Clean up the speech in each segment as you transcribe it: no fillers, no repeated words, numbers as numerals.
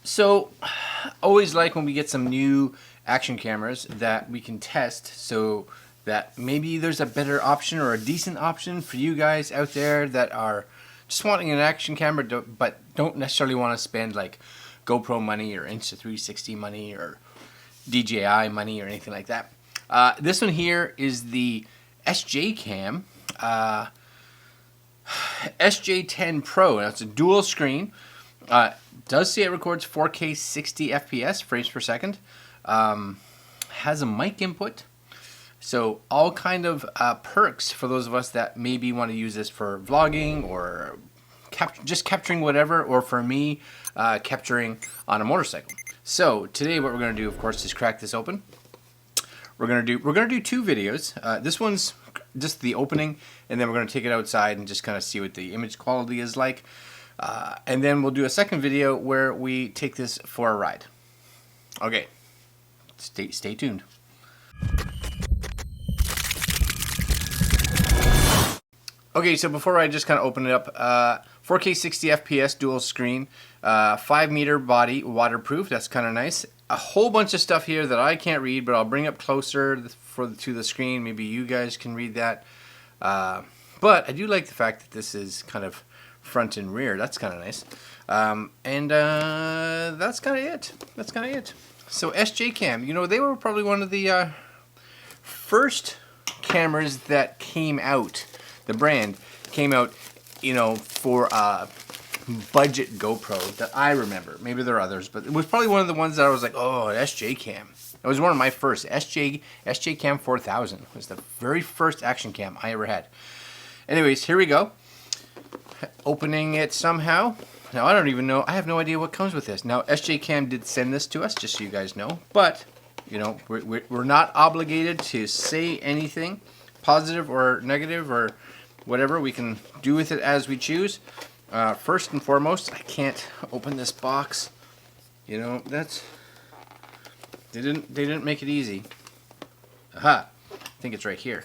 So, always like when we get some new action cameras that we can test, so that maybe there's a better option or a decent option for you guys out there that are just wanting an action camera but don't necessarily want to spend like GoPro money or Insta360 money or DJI money or anything like that. This one here is the SJCAM SJ10 Pro. Now it's a dual screen. Does say it records 4K 60 FPS, frames per second. Has a mic input. So all kind of perks for those of us that maybe want to use this for vlogging or just capturing whatever, or for me, capturing on a motorcycle. So today what we're going to do, of course, is crack this open. We're gonna do two videos. This one's just the opening, and then we're gonna take it outside and just kind of see what the image quality is like. And then we'll do a second video where we take this for a ride. Okay, stay tuned. Okay, so before I just kind of open it up, 4K 60 FPS dual screen, 5-meter body, waterproof. That's kind of nice. A whole bunch of stuff here that I can't read, but I'll bring up closer to the screen. Maybe you guys can read that. But I do like the fact that this is kind of front and rear. That's kind of nice. And that's kind of it. That's kind of it. So SJCAM, you know, they were probably one of the first cameras that came out. The brand came out, you know, for budget GoPro that I remember. Maybe there are others, but it was probably one of the ones that I was like, oh, SJCAM. It was one of my first. SJCAM 4000 was the very first action cam I ever had. Anyways, here we go. Opening it somehow. Now, I don't even know. I have no idea what comes with this. Now, SJCAM did send this to us, just so you guys know. But, you know, we're not obligated to say anything positive or negative or whatever. We can do with it as we choose. First and foremost, I can't open this box. You know, that's they didn't make it easy. Aha! I think it's right here.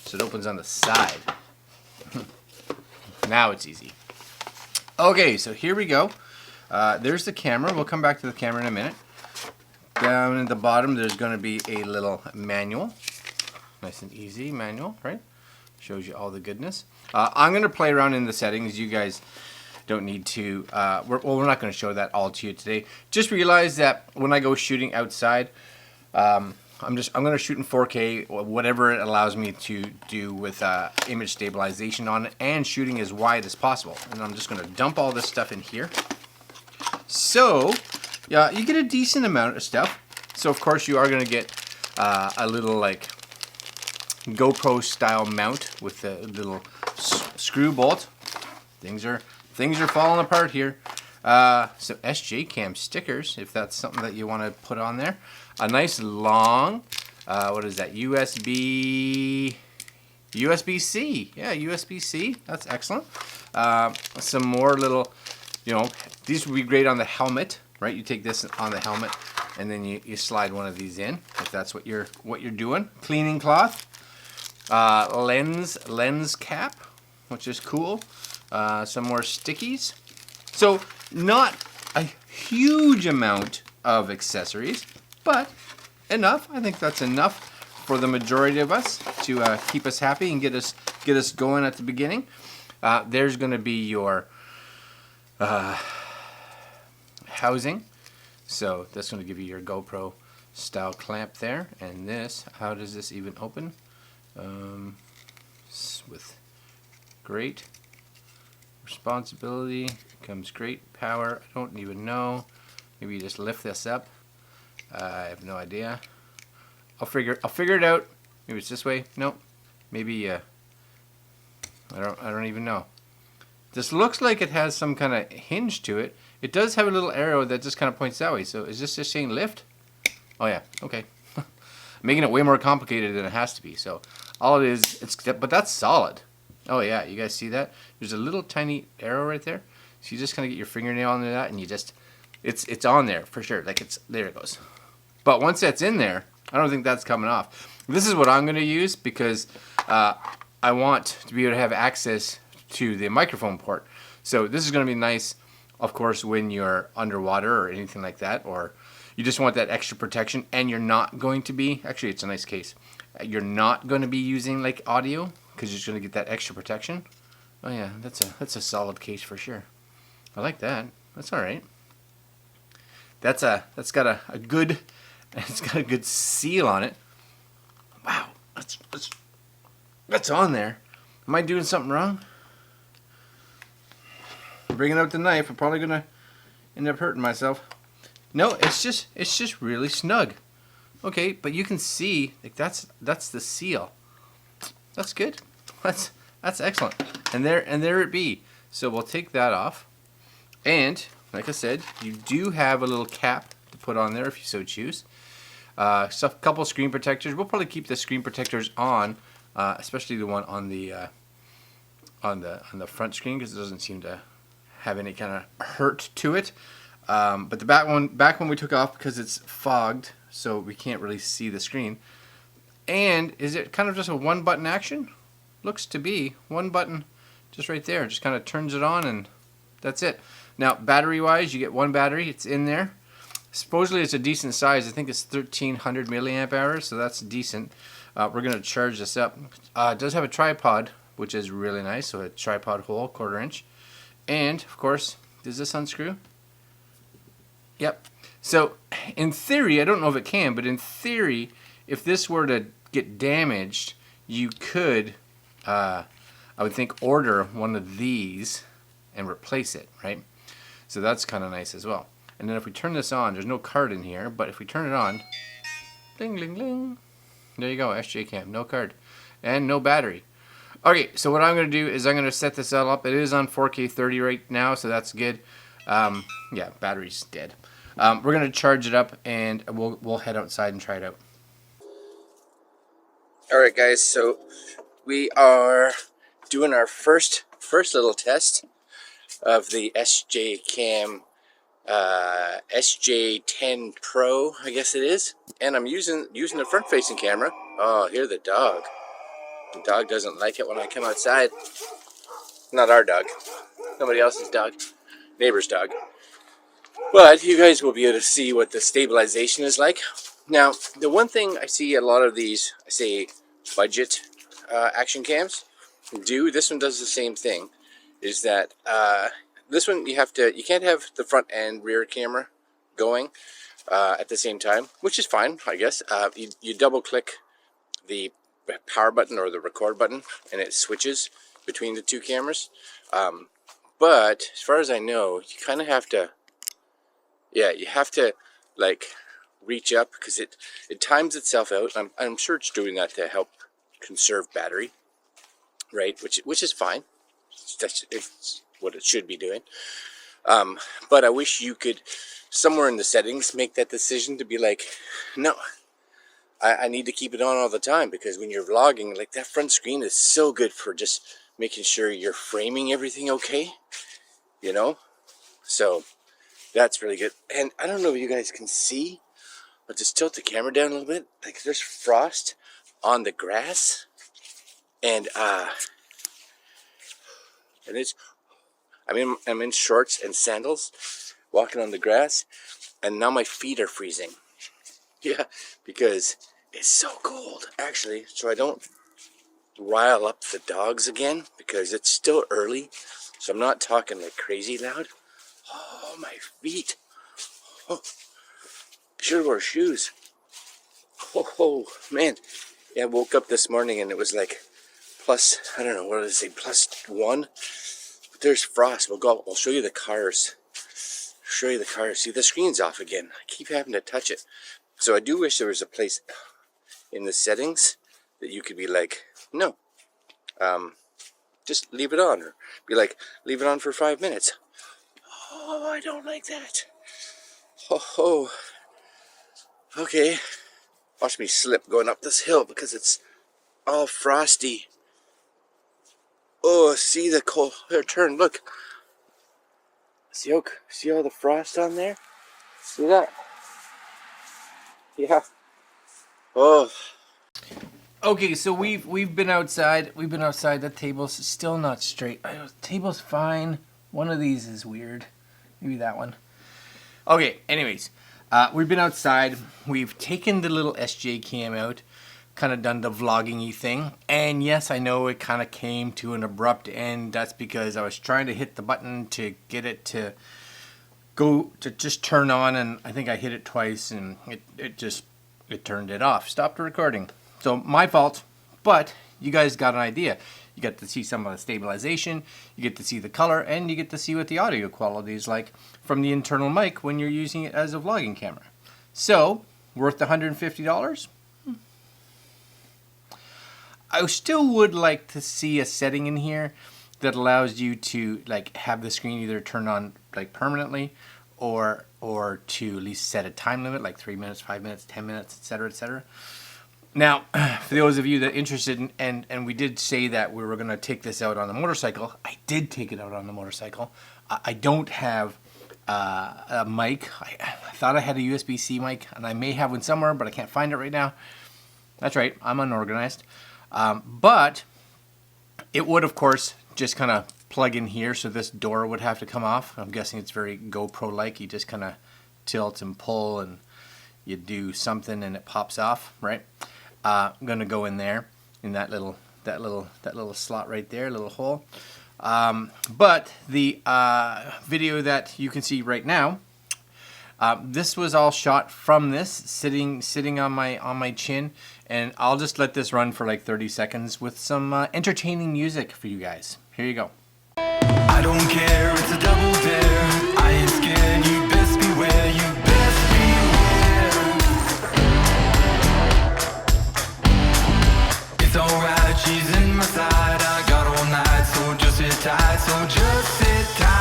So it opens on the side. Now it's easy. Okay, so here we go. There's the camera. We'll come back to the camera in a minute. Down at the bottom, there's going to be a little manual. Nice and easy manual, right? Shows you all the goodness. I'm going to play around in the settings. You guys don't need to. We're not going to show that all to you today. Just realize that when I go shooting outside, I'm going to shoot in 4K, whatever it allows me to do with image stabilization on it, and shooting as wide as possible. And I'm just going to dump all this stuff in here. So, yeah, you get a decent amount of stuff. So of course you are going to get a little like GoPro style mount with a little screw bolt. Things are falling apart here. So SJCAM stickers, if that's something that you want to put on there. A nice long, what is that? USB-C. Yeah, USB-C. That's excellent. Some more little, you know, these would be great on the helmet, right? You take this on the helmet, and then you slide one of these in, if that's what you're doing. Cleaning cloth. Lens cap, which is cool. Some more stickies. So not a huge amount of accessories, but enough. I think that's enough for the majority of us to keep us happy and get us going at the beginning. There's going to be your housing. So that's going to give you your GoPro style clamp there. And this, how does this even open? With great responsibility comes great power. I don't even know. Maybe you just lift this up. I have no idea. I'll figure it out. Maybe it's this way. Nope. Maybe I don't even know. This looks like it has some kind of hinge to it. It does have a little arrow that just kind of points that way. So is this just saying lift? Oh yeah. Okay. Making it way more complicated than it has to be. So all it is, but that's solid. Oh yeah, you guys see that? There's a little tiny arrow right there. So you just kind of get your fingernail under that, and you just, it's on there for sure. Like there it goes. But once that's in there, I don't think that's coming off. This is what I'm going to use because I want to be able to have access to the microphone port. So this is going to be nice of course, when you're underwater or anything like that, or you just want that extra protection, and you're not going to be, actually it's a nice case, you're not going to be using like audio, because you're just going to get that extra protection. Oh yeah, that's a solid case for sure. I like that. That's all right. That's got a good, it's got a good seal on it. Wow, that's on there. Am I doing something wrong? Bringing out the knife, I'm probably gonna end up hurting myself. No, it's just really snug. Okay, but you can see like that's the seal. That's good. That's excellent. And there it be. So we'll take that off. And like I said, you do have a little cap to put on there if you so choose. A couple screen protectors. We'll probably keep the screen protectors on, especially the one on the front screen, because it doesn't seem to have any kind of hurt to it. But the back one we took off because it's fogged, so we can't really see the screen. And is it kind of just a one button action? Looks to be one button, just right there. Just kind of turns it on, and that's it. Now, battery wise, you get one battery. It's in there. Supposedly it's a decent size. I think it's 1300 milliamp hours, so that's decent. We're going to charge this up. It does have a tripod, which is really nice. So a tripod hole, 1/4 inch. And, of course, does this unscrew? Yep. So, in theory, I don't know if it can, but in theory, if this were to get damaged, you could, I would think, order one of these and replace it, right? So that's kind of nice as well. And then if we turn this on, there's no card in here, but if we turn it on, ding, ding, ding, there you go, SJCAM, no card, and no battery. Okay, so what I'm going to do is I'm going to set this all up. It is on 4K 30 right now, so that's good. Yeah, battery's dead. We're going to charge it up, and we'll head outside and try it out. Alright guys, so we are doing our first little test of the SJCAM SJ10 Pro, I guess it is. And I'm using the front-facing camera. Oh, hear the dog. The dog doesn't like it when I come outside. Not our dog. Somebody else's dog. Neighbor's dog. But you guys will be able to see what the stabilization is like. Now, the one thing I see a lot of these, I say, budget action cams do, this one does the same thing, is that this one you can't have the front and rear camera going at the same time, which is fine, I guess. You double click the power button or the record button, and it switches between the two cameras. But as far as I know, you kind of have to, yeah, you have to like reach up, because it times itself out. I'm sure it's doing that to help conserve battery, right? Which is fine. It's what it should be doing. But I wish you could, somewhere in the settings, make that decision to be like, no, I need to keep it on all the time, because when you're vlogging, like, that front screen is so good for just making sure you're framing everything okay, you know? So that's really good. And I don't know if you guys can see, but just tilt the camera down a little bit. Like, there's frost on the grass, and it's, I'm in shorts and sandals, walking on the grass, and now my feet are freezing. Yeah, because it's so cold, actually. So I don't rile up the dogs again, because it's still early, so I'm not talking like crazy loud. Oh, my feet. Oh, should have wore shoes. Oh, man. Yeah, I woke up this morning and it was like plus, I don't know, what did it say, +1? But there's frost. We'll show you the cars. Show you the cars. See, the screen's off again. I keep having to touch it. So I do wish there was a place in the settings that you could be like, no, just leave it on, or be like, leave it on for 5 minutes. Oh, I don't like that. Oh, okay. Watch me slip going up this hill because it's all frosty. Oh, see the cold. Here, turn, look. See all the frost on there? See that? Yeah. Oh. Okay, so we've been outside. We've been outside. The table's still not straight. The table's fine. One of these is weird. maybe that one. Okay, anyways, we've been outside. We've taken the little SJCAM out, kind of done the vlogging-y thing. And yes, I know it kind of came to an abrupt end. That's because I was trying to hit the button to get it to go to just turn on, and I think I hit it twice, and it turned it off, stopped the recording. So my fault, but you guys got an idea. You get to see some of the stabilization, you get to see the color, and you get to see what the audio quality is like from the internal mic when you're using it as a vlogging camera. So, worth the $150? I still would like to see a setting in here that allows you to like have the screen either turn on like permanently or to at least set a time limit, like 3 minutes, 5 minutes, 10 minutes, etc., etc. Now, for those of you that are interested in, and we did say that we were going to take this out on the motorcycle. I did take it out on the motorcycle. I don't have a mic. I thought I had a USB-C mic, and I may have one somewhere, but I can't find it right now. That's right, I'm unorganized. But it would, of course, just kind of plug in here, so this door would have to come off. I'm guessing it's very GoPro-like. You just kind of tilt and pull, and you do something, and it pops off, right? I'm gonna go in there in that little slot right there, little hole. But the video that you can see right now, this was all shot from this sitting on my chin, and I'll just let this run for like 30 seconds with some entertaining music for you guys. Here you go. I don't care, it's a double dare. I ain't scared, you best beware, you best beware. It's alright, she's in my side. I got all night, so just sit tight, so just sit tight.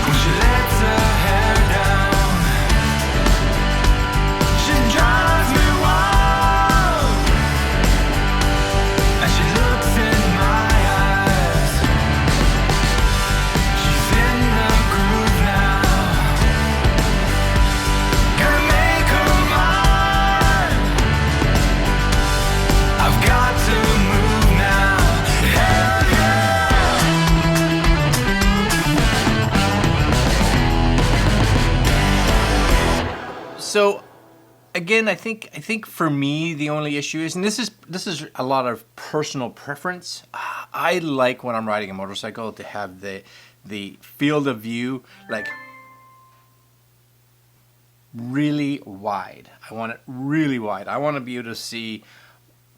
When she lets her hair down, she drives me wild. And she looks in my eyes. She's in the groove now. Gonna make her mine. I've got to move now. Hell yeah. So again, I think for me the only issue is, and this is a lot of personal preference. I like when I'm riding a motorcycle to have the field of view like really wide. I want it really wide. I want to be able to see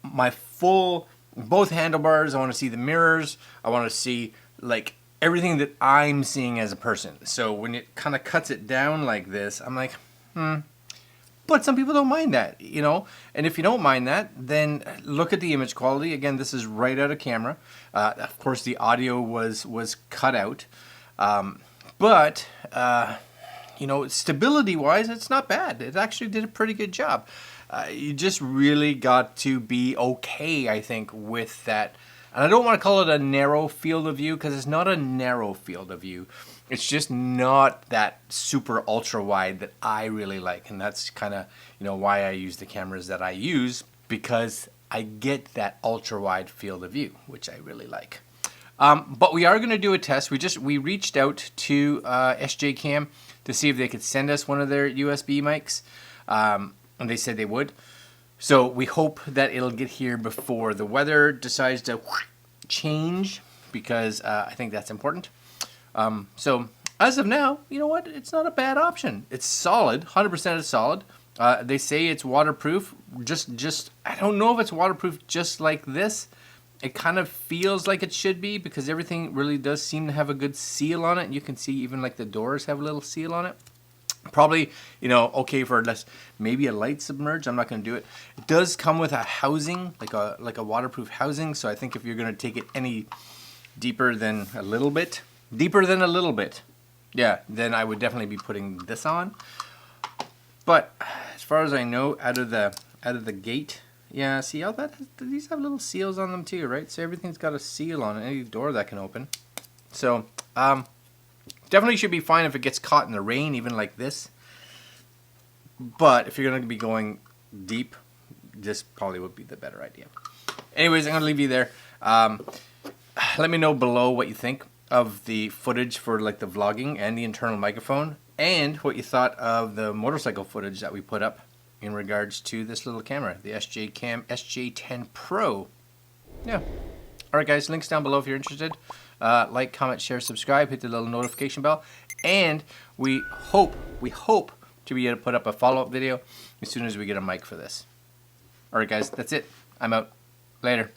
my both handlebars. I want to see the mirrors. I want to see like everything that I'm seeing as a person. So when it kind of cuts it down like this, I'm like, But some people don't mind that, you know. And if you don't mind that, then look at the image quality. Again, this is right out of camera. Of course, the audio was cut out. But you know, stability-wise, it's not bad. It actually did a pretty good job. You just really got to be okay, I think, with that. And I don't want to call it a narrow field of view, because it's not a narrow field of view. It's just not that super ultra wide that I really like. And that's kind of, you know, why I use the cameras that I use, because I get that ultra wide field of view, which I really like. But we are going to do a test. We reached out to SJCAM to see if they could send us one of their USB mics. And they said they would. So we hope that it'll get here before the weather decides to change, because I think that's important. So as of now, you know what? It's not a bad option. It's solid. 100% is solid. They say it's waterproof. Just I don't know if it's waterproof just like this. It kind of feels like it should be, because everything really does seem to have a good seal on it. You can see even like the doors have a little seal on it. Probably, you know, okay for less, maybe a light submerge. I'm not going to do it. It does come with a housing, like a waterproof housing. So I think if you're going to take it any deeper than a little bit, yeah, then I would definitely be putting this on. But as far as I know, out of the gate, yeah, see how these have little seals on them too, right? So everything's got a seal on it, any door that can open. So definitely should be fine if it gets caught in the rain, even like this. But if you're going to be going deep, this probably would be the better idea. Anyways, I'm going to leave you there. Let me know below what you think of the footage for like the vlogging and the internal microphone, and what you thought of the motorcycle footage that we put up in regards to this little camera, the SJCAM SJ10 Pro. Yeah. Alright guys, links down below if you're interested. Like, comment, share, subscribe, hit the little notification bell, and we hope to be able to put up a follow-up video as soon as we get a mic for this. Alright guys, that's it. I'm out. Later.